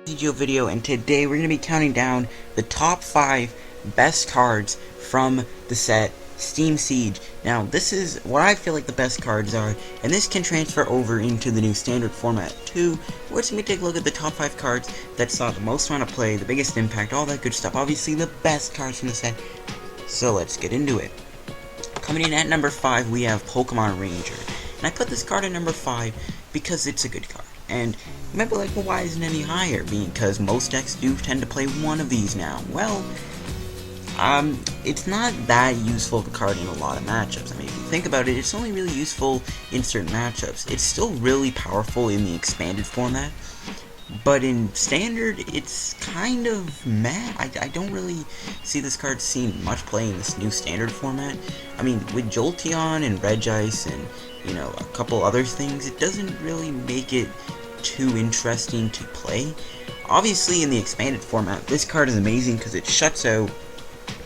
Video, and today we're going to be counting down the top 5 best cards from the set Steam Siege. Now, this is what I feel like the best cards are, and this can transfer over into the new standard format too. We're just going to take a look at the top 5 cards that saw the most amount of play, the biggest impact, all that good stuff. Obviously, the best cards from the set. So let's get into it. Coming in at number 5, we have Pokemon Ranger. And I put this card at number 5 because it's a good card. And you might be like, well, why isn't it any higher? Because most decks do tend to play one of these now. Well, it's not that useful of a card in a lot of matchups. I mean, if you think about it, it's only really useful in certain matchups. It's still really powerful in the expanded format, but in standard, it's kind of meh. I don't really see this card seeing much play in this new standard format. I mean, with Jolteon and Regice and, you know, a couple other things, it doesn't really make it too interesting to play. Obviously, in the expanded format, this card is amazing because it shuts out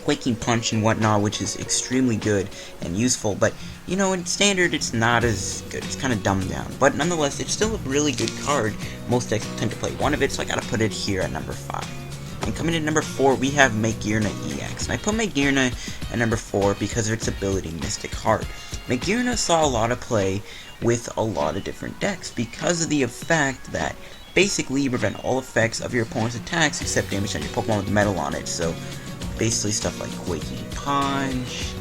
Quaking Punch and whatnot, which is extremely good and useful, but, you know, in standard, it's not as good. It's kind of dumbed down, but nonetheless, it's still a really good card. Most decks tend to play one of it, so I gotta put it here at number 5. And coming in at number 4, we have Magearna EX. And I put Magearna at number 4 because of its ability Mystic Heart. Magearna saw a lot of play with a lot of different decks because of the fact that basically you prevent all effects of your opponent's attacks except damage on your Pokemon with metal on it. So basically stuff like Quaking Punch,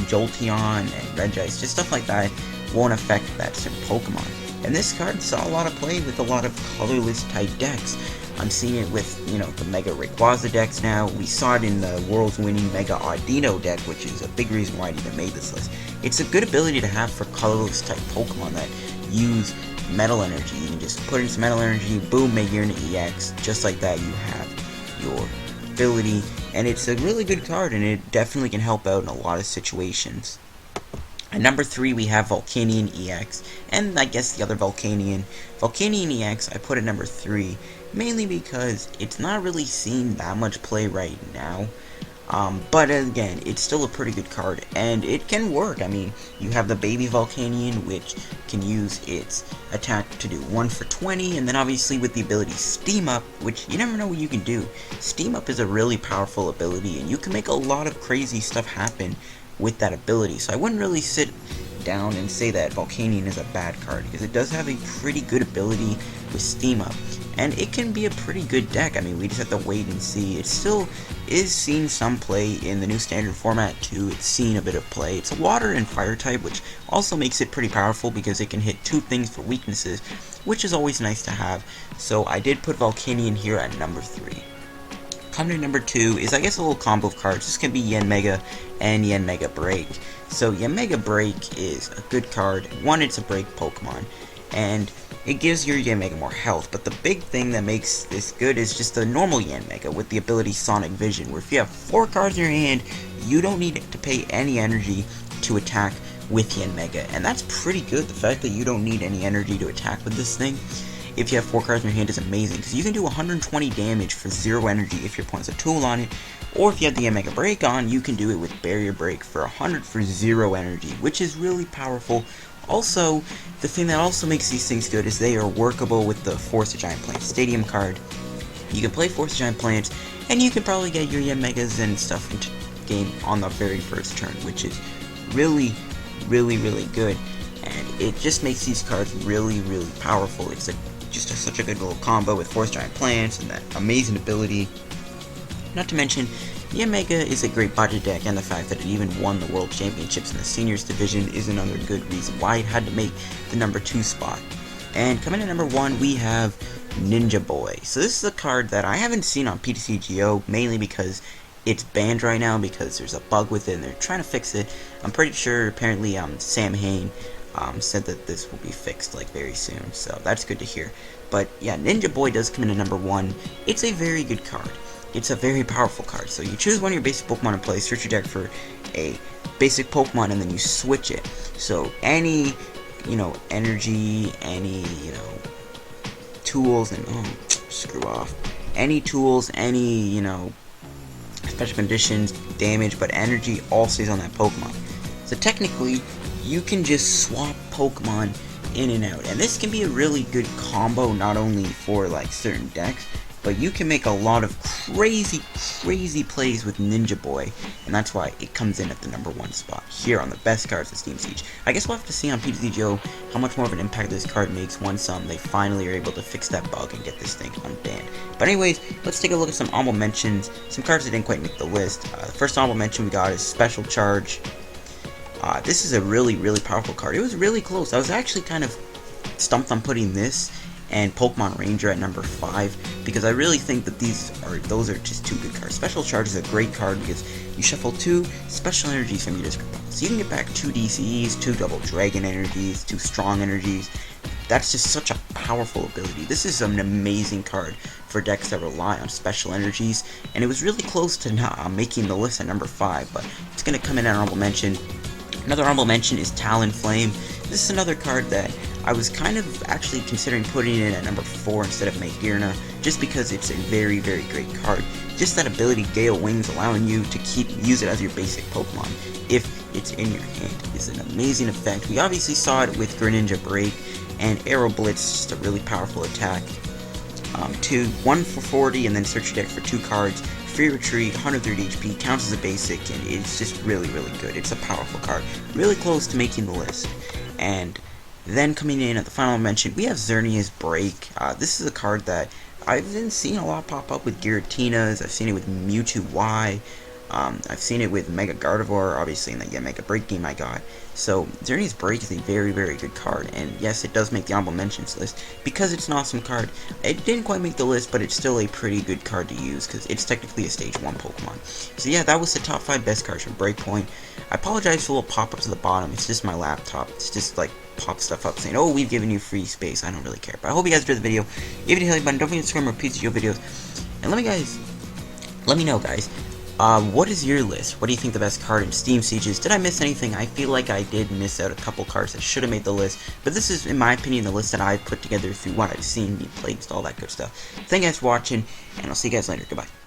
Jolteon, and Regice, just stuff like that won't affect that certain Pokemon. And this card saw a lot of play with a lot of colorless type decks. I'm seeing it with, you know, the Mega Rayquaza decks now. We saw it in the world's winning Mega Audino deck, which is a big reason why I even made this list. It's a good ability to have for colorless type Pokemon that use metal energy. You can just put in some metal energy, boom, Magearna EX, just like that you have your ability. And it's a really good card, and it definitely can help out in a lot of situations. At number 3, we have Volcanion EX, and I guess the other Volcanion. Volcanion EX, I put at number 3, mainly because it's not really seeing that much play right now. But again, it's still a pretty good card, and it can work. I mean, you have the baby Volcanion, which can use its attack to do 1 for 20, and then obviously with the ability Steam Up, which you never know what you can do. Steam Up is a really powerful ability, and you can make a lot of crazy stuff happen with that ability. So I wouldn't really sit down and say that Volcanion is a bad card, because it does have a pretty good ability with Steam Up, and it can be a pretty good deck. I mean, we just have to wait and see. It still is seeing some play in the new standard format too. It's seeing a bit of play. It's a water and fire type, which also makes it pretty powerful because it can hit 2 things for weaknesses, which is always nice to have. So I did put Volcanion here at number 3. Coming to number 2 is, I guess, a little combo of cards. This can be Yanmega and Yanmega Break. So Yanmega Break is a good card. One, it's a break Pokemon, and it gives your Yanmega more health, but the big thing that makes this good is just the normal Yanmega with the ability Sonic Vision, where if you have 4 cards in your hand, you don't need to pay any energy to attack with Yanmega, and that's pretty good. The fact that you don't need any energy to attack with this thing, if you have 4 cards in your hand, is amazing, because you can do 120 damage for 0 energy if your opponent's a tool on it, or if you have the Yanmega Break on, you can do it with Barrier Break for 100 for 0 energy, which is really powerful. Also, the thing that also makes these things good is they are workable with the Force of Giant Plants Stadium card. You can play Force of Giant Plants, and you can probably get your Yanmegas and stuff into game on the very first turn, which is really, really, really good. And it just makes these cards really, really powerful. It's such a good little combo with Force Giant Plants and that amazing ability. Not to mention, Yanmega is a great budget deck, and the fact that it even won the World Championships in the Seniors Division is another good reason why it had to make the number 2 spot. And coming in at number 1, we have Ninja Boy. So this is a card that I haven't seen on PTCGO, mainly because it's banned right now because there's a bug with it and they're trying to fix it. I'm pretty sure, apparently, Sam Hain said that this will be fixed like very soon, so that's good to hear. But yeah, Ninja Boy does come in at number 1. It's a very good card. It's a very powerful card. So you choose one of your basic Pokemon and play, search your deck for a basic Pokemon, and then you switch it. So any, you know, energy, any, you know, tools, and screw off. Any tools, any, you know, special conditions, damage, but energy all stays on that Pokemon. So technically, you can just swap Pokemon in and out. And this can be a really good combo, not only for like certain decks, but you can make a lot of crazy plays with Ninja Boy, and that's why it comes in at the #1 spot here on the best cards of Steam Siege. I guess we'll have to see on PTCGO how much more of an impact this card makes once they finally are able to fix that bug and get this thing unbanned. But anyways, let's take a look at some honorable mentions, some cards that didn't quite make the list. The first honorable mention we got is Special Charge. This is a really powerful card. It was really close. I was actually kind of stumped on putting this and Pokemon Ranger at #5 because I really think that those are just two good cards. Special Charge is a great card because you shuffle 2 special energies from your discard pile. So you can get back 2 DCEs, 2 double dragon energies, 2 strong energies. That's just such a powerful ability. This is an amazing card for decks that rely on special energies, and it was really close to making the list at #5, but it's going to come in an honorable mention. Another honorable mention is Talonflame. This is another card that I was kind of actually considering putting it at #4 instead of Magearna, just because it's a very great card. Just that ability, Gale Wings, allowing you to use it as your basic Pokemon if it's in your hand, is an amazing effect. We obviously saw it with Greninja Break, and Aero Blitz, just a really powerful attack. 1 for 40, and then search your deck for 2 cards. Free Retreat, 130 HP, counts as a basic, and it's just really good. It's a powerful card, really close to making the list. And then coming in at the final mention, we have Xerneas Break. This is a card that I've been seeing a lot pop up with Giratinas. I've seen it with Mewtwo Y. I've seen it with Mega Gardevoir, obviously in the Mega Break game I got. So Xerneas Break is a very good card, and yes, it does make the honorable mentions list because it's an awesome card. It didn't quite make the list, but it's still a pretty good card to use because it's technically a Stage 1 Pokemon. So yeah, that was the top 5 best cards from Breakpoint. I apologize for the little pop-ups at the bottom. It's just my laptop. It's just like pop stuff up saying, oh, we've given you free space. I don't really care, but I hope you guys enjoyed the video. Give it a like button. Don't forget to subscribe for more PTCGO videos. And let me know, guys. What is your list? What do you think the best card in Steam Siege is? Did I miss anything? I feel like I did miss out a couple cards that should have made the list, but this is, in my opinion, the list that I've put together through what I've seen, me played, all that good stuff. Thank you guys for watching, and I'll see you guys later. Goodbye.